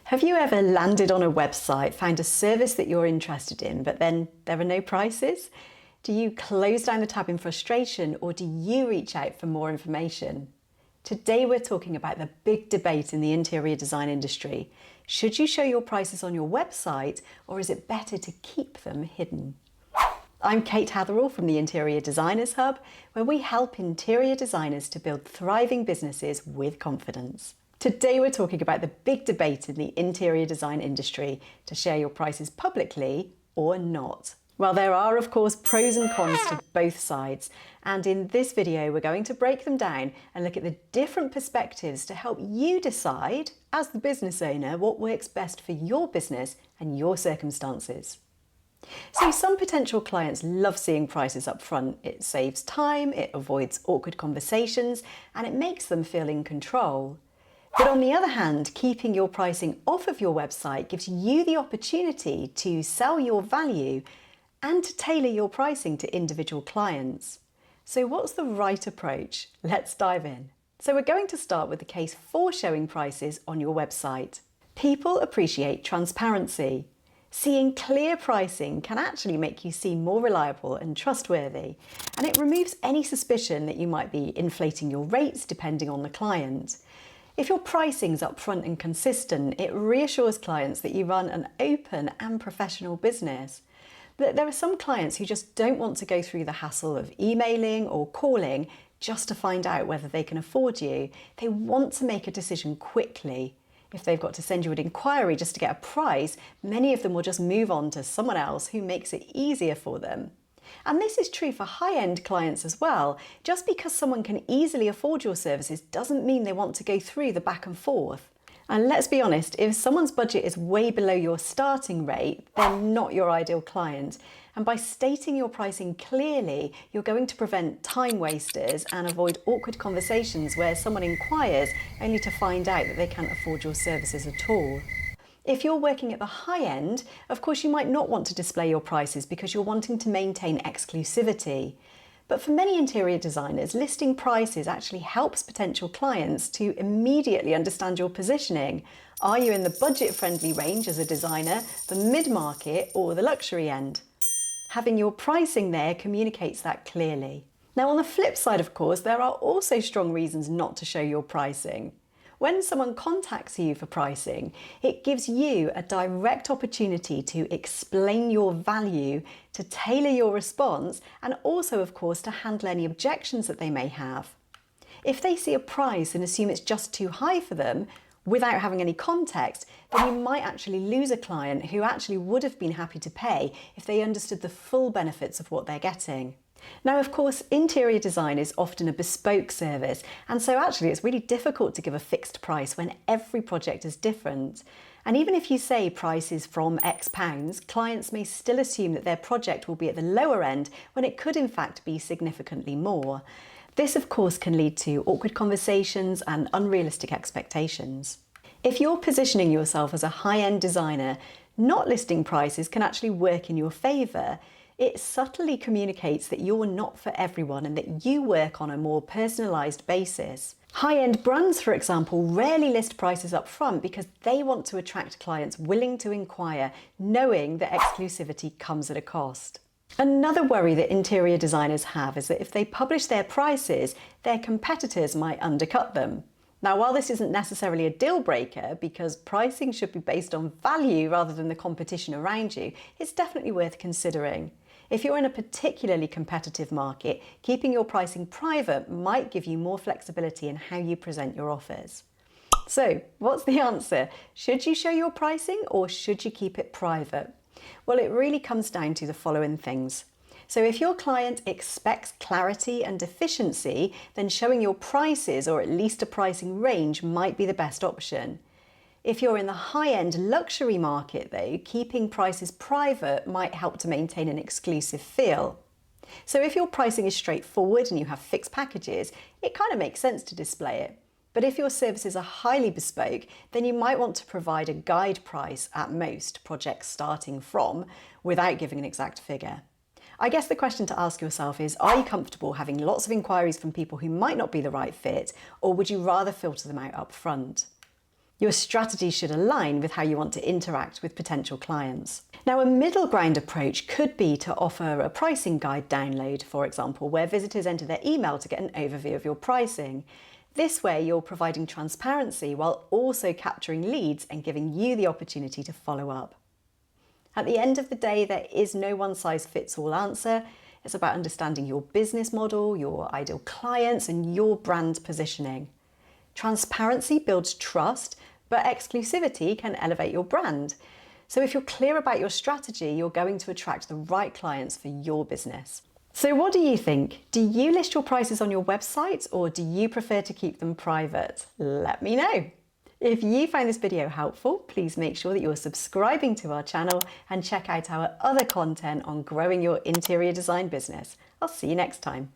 Have you ever landed on a website, found a service that you're interested in, but then there are no prices? Do you close down the tab in frustration, or do you reach out for more information? Today we're talking about the big debate in the interior design industry. Should you show your prices on your website, or is it better to keep them hidden? I'm Kate Hatherall from the Interior Designers Hub, where we help interior designers to build thriving businesses with confidence. Today we're talking about the big debate in the interior design industry, to share your prices publicly or not. Well, there are of course pros and cons to both sides, and in this video we're going to break them down and look at the different perspectives to help you decide, as the business owner, what works best for your business and your circumstances. So some potential clients love seeing prices up front. It saves time, it avoids awkward conversations, and it makes them feel in control. But on the other hand, keeping your pricing off of your website gives you the opportunity to sell your value and to tailor your pricing to individual clients. So what's the right approach? Let's dive in. So we're going to start with the case for showing prices on your website. People appreciate transparency. Seeing clear pricing can actually make you seem more reliable and trustworthy, and it removes any suspicion that you might be inflating your rates depending on the client. If your pricing's upfront and consistent, it reassures clients that you run an open and professional business. But there are some clients who just don't want to go through the hassle of emailing or calling just to find out whether they can afford you. They want to make a decision quickly. If they've got to send you an inquiry just to get a price, many of them will just move on to someone else who makes it easier for them. And this is true for high-end clients as well. Just because someone can easily afford your services doesn't mean they want to go through the back and forth. And let's be honest, if someone's budget is way below your starting rate, they're not your ideal client. And by stating your pricing clearly, you're going to prevent time wasters and avoid awkward conversations where someone inquires only to find out that they can't afford your services at all. If you're working at the high end, of course you might not want to display your prices because you're wanting to maintain exclusivity. But for many interior designers, listing prices actually helps potential clients to immediately understand your positioning. Are you in the budget-friendly range as a designer, the mid-market, or the luxury end? Having your pricing there communicates that clearly. Now, on the flip side, of course, there are also strong reasons not to show your pricing. When someone contacts you for pricing, it gives you a direct opportunity to explain your value, to tailor your response, and also, of course, to handle any objections that they may have. If they see a price and assume it's just too high for them, without having any context, then you might actually lose a client who actually would have been happy to pay if they understood the full benefits of what they're getting. Now, of course, interior design is often a bespoke service, and so actually it's really difficult to give a fixed price when every project is different. And even if you say price is from X pounds, clients may still assume that their project will be at the lower end when it could in fact be significantly more. This, of course, can lead to awkward conversations and unrealistic expectations. If you're positioning yourself as a high-end designer, not listing prices can actually work in your favour. It subtly communicates that you're not for everyone and that you work on a more personalised basis. High-end brands, for example, rarely list prices up front because they want to attract clients willing to inquire, knowing that exclusivity comes at a cost. Another worry that interior designers have is that if they publish their prices, their competitors might undercut them. Now, while this isn't necessarily a deal breaker, because pricing should be based on value rather than the competition around you, it's definitely worth considering. If you're in a particularly competitive market, keeping your pricing private might give you more flexibility in how you present your offers. So, what's the answer? Should you show your pricing or should you keep it private? Well, it really comes down to the following things. So if your client expects clarity and efficiency, then showing your prices, or at least a pricing range, might be the best option. If you're in the high-end luxury market though, keeping prices private might help to maintain an exclusive feel. So if your pricing is straightforward and you have fixed packages, it kind of makes sense to display it. But if your services are highly bespoke, then you might want to provide a guide price at most, projects starting from, without giving an exact figure. I guess the question to ask yourself is, are you comfortable having lots of inquiries from people who might not be the right fit, or would you rather filter them out up front? Your strategy should align with how you want to interact with potential clients. Now, a middle ground approach could be to offer a pricing guide download, for example, where visitors enter their email to get an overview of your pricing. This way, you're providing transparency while also capturing leads and giving you the opportunity to follow up. At the end of the day, there is no one-size-fits-all answer. It's about understanding your business model, your ideal clients, and your brand positioning. Transparency builds trust, but exclusivity can elevate your brand. So if you're clear about your strategy, you're going to attract the right clients for your business. So what do you think? Do you list your prices on your website, or do you prefer to keep them private? Let me know. If you find this video helpful, please make sure that you're subscribing to our channel and check out our other content on growing your interior design business. I'll see you next time.